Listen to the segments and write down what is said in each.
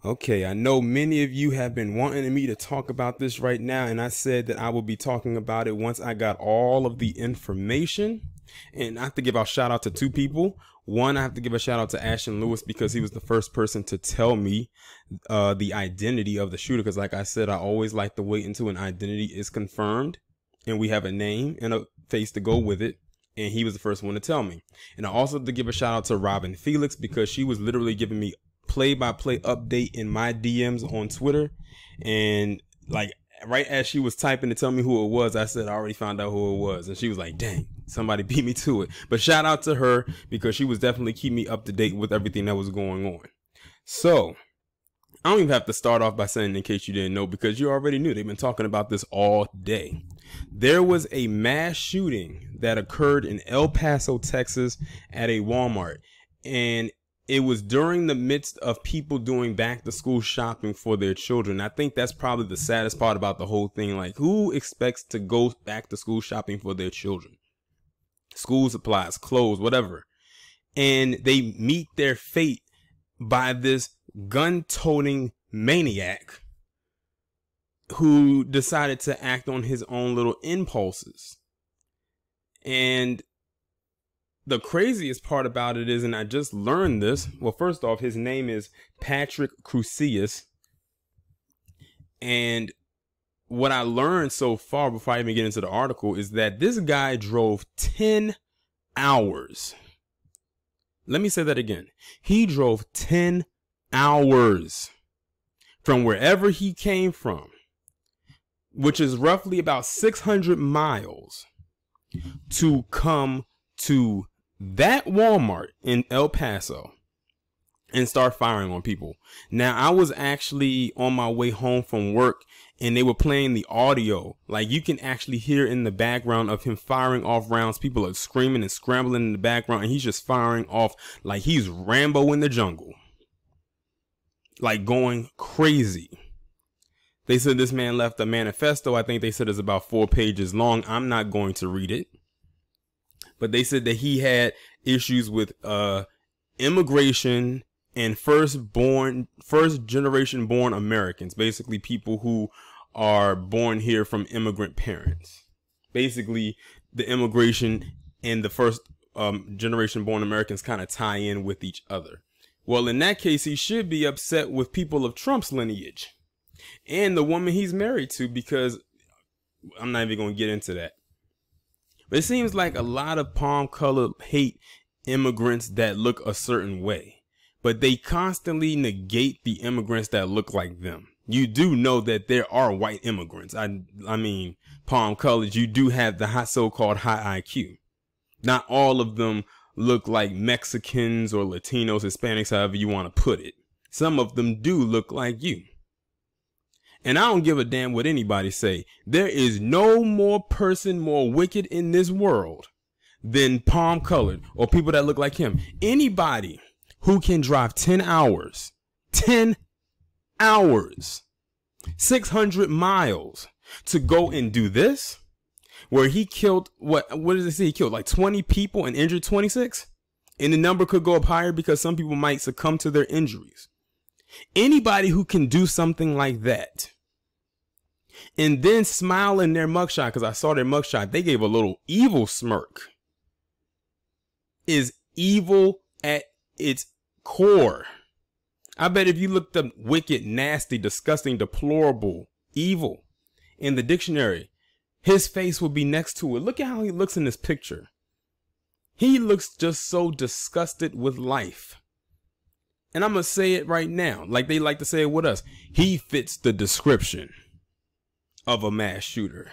Okay, I know many of you have been wanting me to talk about this right now, and I said that I will be talking about it once I got all of the information. And I have to give a shout out to two people. One, I have to give a shout out to Ashton Lewis because he was the first person to tell me the identity of the shooter. Because like I said, I always like to wait until an identity is confirmed and we have a name and a face to go with it. And he was the first one to tell me. And I also have to give a shout out to Robin Felix because she was literally giving me play-by-play update in my DMs on Twitter. And like right as she was typing to tell me who it was, I said I already found out who it was. And she was like, dang, somebody beat me to it. But shout out to her because she was definitely keeping me up to date with everything that was going on. So I don't even have to start off by saying, in case you didn't know, because you already knew, they've been talking about this all day. There was a mass shooting that occurred in El Paso, Texas at a Walmart. And it was during the midst of people doing back to school shopping for their children. I think that's probably the saddest part about the whole thing. Like, who expects to go back to school shopping for their children? School supplies, clothes, whatever. And they meet their fate by this gun-toting maniac who decided to act on his own little impulses. And the craziest part about it is, and I just learned this, well, first off, his name is Patrick Crusius. And what I learned so far before I even get into the article is that this guy drove 10 hours. Let me say that again. He drove 10 hours from wherever he came from, which is roughly about 600 miles, to come to that Walmart in El Paso and start firing on people. Now, I was actually on my way home from work and they were playing the audio. Like, you can actually hear in the background of him firing off rounds. People are screaming and scrambling in the background, and he's just firing off like he's Rambo in the jungle, like going crazy. They said this man left a manifesto. I think they said it's about 4 pages long. I'm not going to read it. But they said that he had issues with immigration and first generation born Americans, basically people who are born here from immigrant parents. Basically, the immigration and the first generation born Americans kind of tie in with each other. Well, in that case, he should be upset with people of Trump's lineage and the woman he's married to, because I'm not even going to get into that. But it seems like a lot of palm colored hate immigrants that look a certain way, but they constantly negate the immigrants that look like them. You do know that there are white immigrants. I mean, palm colored, you do have the so-called high IQ. Not all of them look like Mexicans or Latinos, Hispanics, however you want to put it. Some of them do look like you. And I don't give a damn what anybody say. There is no more person more wicked in this world than palm colored or people that look like him. Anybody who can drive 10 hours, 600 miles to go and do this, where he killed, what does it say? He killed like 20 people and injured 26. And the number could go up higher because some people might succumb to their injuries. Anybody who can do something like that and then smile in their mugshot, because I saw their mugshot, they gave a little evil smirk, is evil at its core. I bet if you looked up wicked, nasty, disgusting, deplorable, evil in the dictionary, his face would be next to it. Look at how he looks in this picture. He looks just so disgusted with life. And I'm going to say it right now, like they like to say it with us. He fits the description of a mass shooter.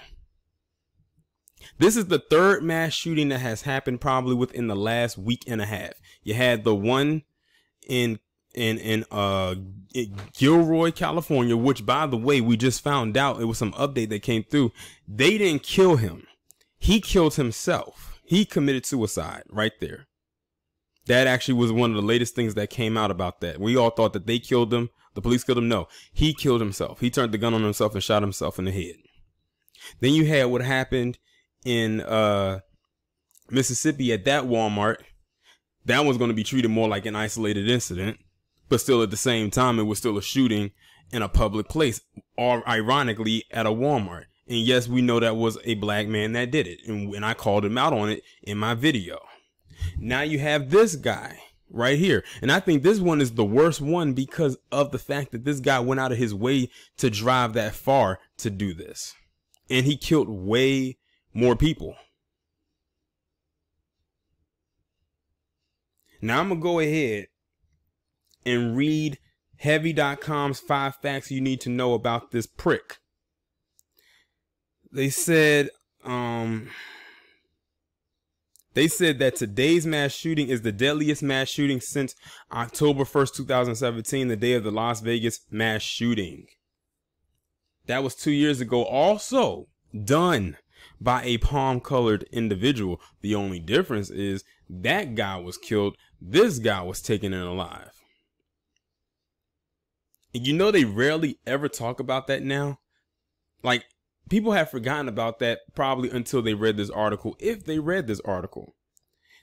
This is the third mass shooting that has happened probably within the last week and a half. You had the one in Gilroy, California, which, by the way, we just found out, it was some update that came through. They didn't kill him. He killed himself. He committed suicide right there. That actually was one of the latest things that came out about that. We all thought that they killed him. The police killed him. No, he killed himself. He turned the gun on himself and shot himself in the head. Then you had what happened in Mississippi at that Walmart. That was going to be treated more like an isolated incident. But still at the same time, it was still a shooting in a public place, or ironically at a Walmart. And yes, we know that was a black man that did it. And I called him out on it in my video. Now you have this guy right here. And I think this one is the worst one because of the fact that this guy went out of his way to drive that far to do this. And he killed way more people. Now I'm going to go ahead and read Heavy.com's 5 facts you need to know about this prick. They said that today's mass shooting is the deadliest mass shooting since October 1st, 2017, the day of the Las Vegas mass shooting. That was 2 years ago, also done by a palm-colored individual. The only difference is that guy was killed. This guy was taken in alive. And you know, they rarely ever talk about that now. Like, people have forgotten about that probably until they read this article, if they read this article.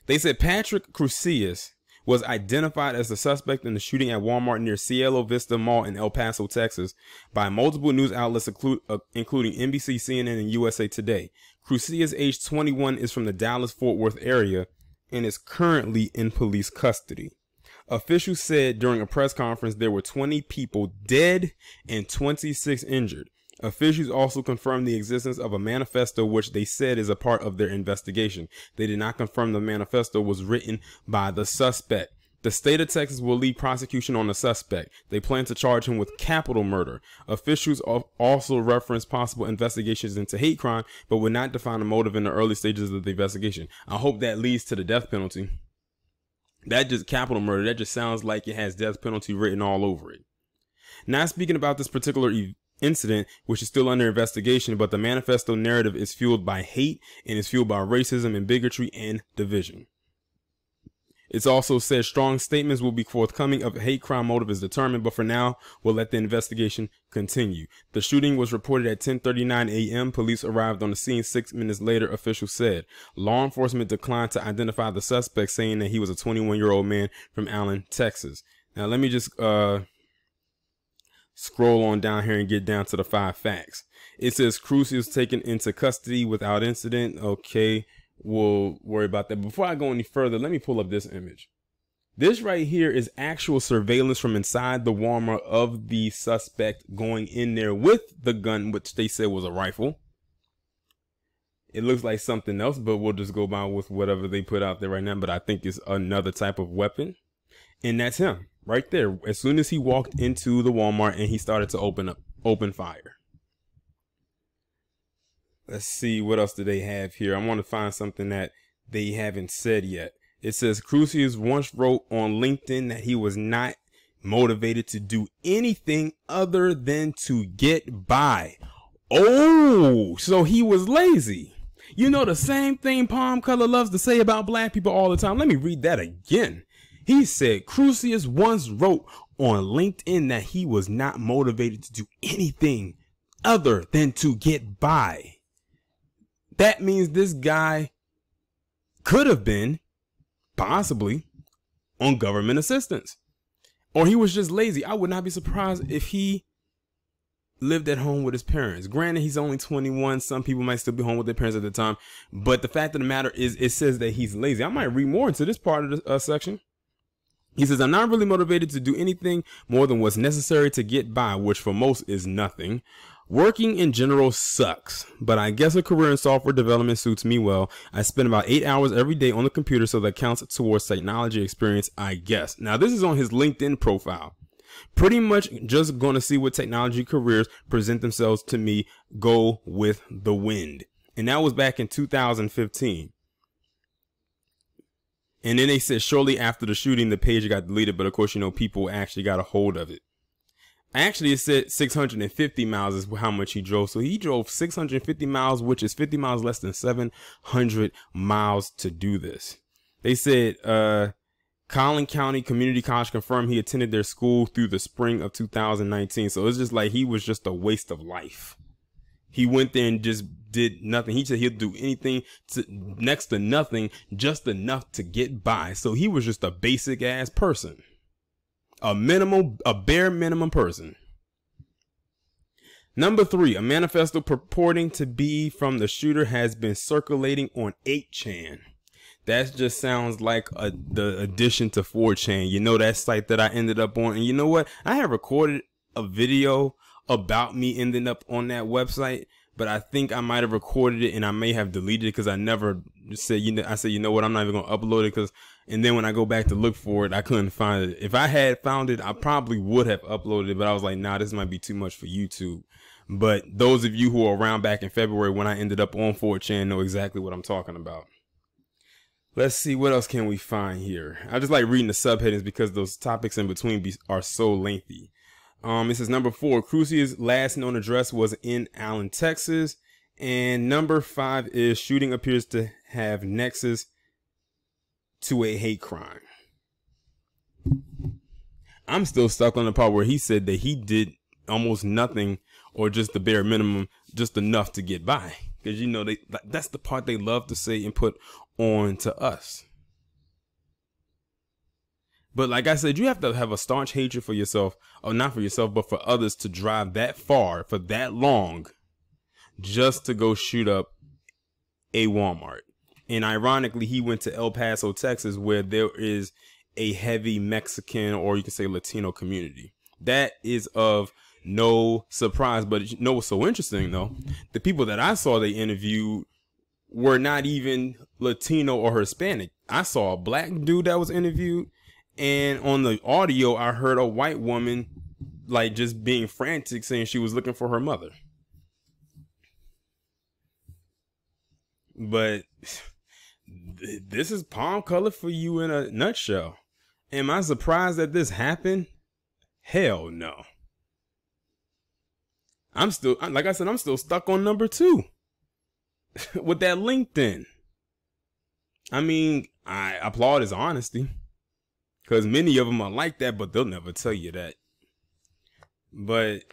They said Patrick Crusius was identified as the suspect in the shooting at Walmart near Cielo Vista Mall in El Paso, Texas, by multiple news outlets, including NBC, CNN, and USA Today. Crusius, age 21, is from the Dallas-Fort Worth area and is currently in police custody. Officials said during a press conference there were 20 people dead and 26 injured. Officials also confirmed the existence of a manifesto, which they said is a part of their investigation. They did not confirm the manifesto was written by the suspect. The state of Texas will lead prosecution on the suspect. They plan to charge him with capital murder. Officials also referenced possible investigations into hate crime, but would not define a motive in the early stages of the investigation. I hope that leads to the death penalty. That just capital murder. That just sounds like it has death penalty written all over it. Now, speaking about this particular incident, which is still under investigation, but the manifesto narrative is fueled by hate and is fueled by racism and bigotry and division. It's also said strong statements will be forthcoming if a hate crime motive is determined, but for now, we'll let the investigation continue. The shooting was reported at 10:39 a.m. Police arrived on the scene 6 minutes later, officials said. Law enforcement declined to identify the suspect, saying that he was a 21-year-old man from Allen, Texas. Now, let me just scroll on down here and get down to the 5 facts. It says Crusius taken into custody without incident. Okay, we'll worry about that. Before I go any further, let me pull up this image. This right here is actual surveillance from inside the Walmart of the suspect going in there with the gun, which they said was a rifle. It looks like something else, but we'll just go by with whatever they put out there right now. But I think it's another type of weapon. And that's him right there. As soon as he walked into the Walmart and he started to open fire. Let's see, what else do they have here? I want to find something that they haven't said yet. It says Crusius once wrote on LinkedIn that he was not motivated to do anything other than to get by. Oh, so he was lazy. You know, the same thing Palm Color loves to say about black people all the time. Let me read that again. He said Crusius once wrote on LinkedIn that he was not motivated to do anything other than to get by. That means this guy could have been possibly on government assistance, or he was just lazy. I would not be surprised if he lived at home with his parents. Granted, he's only 21. Some people might still be home with their parents at the time. But the fact of the matter is, it says that he's lazy. I might read more into this part of the section. He says, I'm not really motivated to do anything more than what's necessary to get by, which for most is nothing. Working in general sucks, but I guess a career in software development suits me well. I spend about 8 hours every day on the computer, so that counts towards technology experience, I guess. Now, this is on his LinkedIn profile. Pretty much just going to see what technology careers present themselves to me. Go with the wind. And that was back in 2015. And then they said shortly after the shooting, the page got deleted. But of course, you know, people actually got a hold of it. Actually, it said 650 miles is how much he drove. So he drove 650 miles, which is 50 miles less than 700 miles to do this. They said Collin County Community College confirmed he attended their school through the spring of 2019. So it's just like he was just a waste of life. He went there and just did nothing. He said he'll do anything next to nothing, just enough to get by. So he was just a basic ass person. A bare minimum person. Number 3, a manifesto purporting to be from the shooter has been circulating on 8chan. That just sounds like the addition to 4chan. You know, that site that I ended up on. And you know what? I have recorded a video about me ending up on that website, but I think I might have recorded it and I may have deleted it because I never said, I said, you know what? I'm not even going to upload it and then when I go back to look for it, I couldn't find it. If I had found it, I probably would have uploaded it, but I was like, nah, this might be too much for YouTube. But those of you who are around back in February when I ended up on 4chan know exactly what I'm talking about. Let's see, what else can we find here? I just like reading the subheadings because those topics in between are so lengthy. It says number 4, Crusius' last known address was in Allen, Texas. And number 5 is shooting appears to have nexus to a hate crime. I'm still stuck on the part where he said that he did almost nothing or just the bare minimum, just enough to get by. Because, you know, that's the part they love to say and put on to us. But like I said, you have to have a staunch hatred for yourself, or not for yourself, but for others to drive that far for that long just to go shoot up a Walmart. And ironically, he went to El Paso, Texas, where there is a heavy Mexican, or you can say Latino community. That is of no surprise. But you know what's so interesting, though? The people that I saw they interviewed were not even Latino or Hispanic. I saw a black dude that was interviewed, and on the audio I heard a white woman like just being frantic saying she was looking for her mother. But this is palm color for you in a nutshell. Am I surprised that this happened? Hell no. I'm still, like I said, I'm still stuck on number 2. With that LinkedIn. I mean, I applaud his honesty, because many of them are like that, but they'll never tell you that. But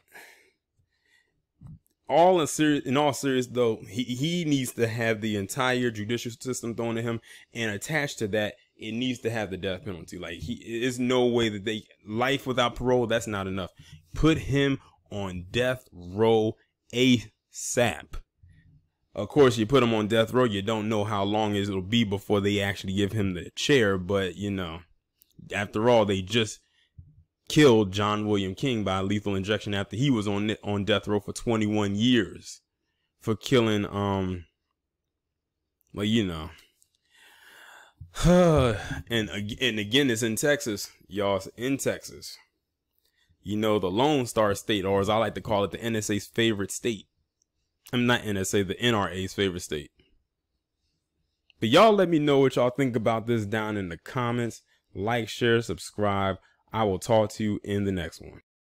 in all serious though, he needs to have the entire judicial system thrown at him, and attached to that, it needs to have the death penalty. Like, there's no way that life without parole, that's not enough. Put him on death row ASAP. Of course, you put him on death row, you don't know how long it'll be before they actually give him the chair. But, you know, after all, they just killed John William King by lethal injection after he was on death row for 21 years for killing, well, you know. and again, it's in Texas, y'all. It's in Texas. You know, the Lone Star State, or as I like to call it, the NSA's favorite state. I'm not NSA, the NRA's favorite state. But y'all let me know what y'all think about this down in the comments. Like, share, subscribe. I will talk to you in the next one.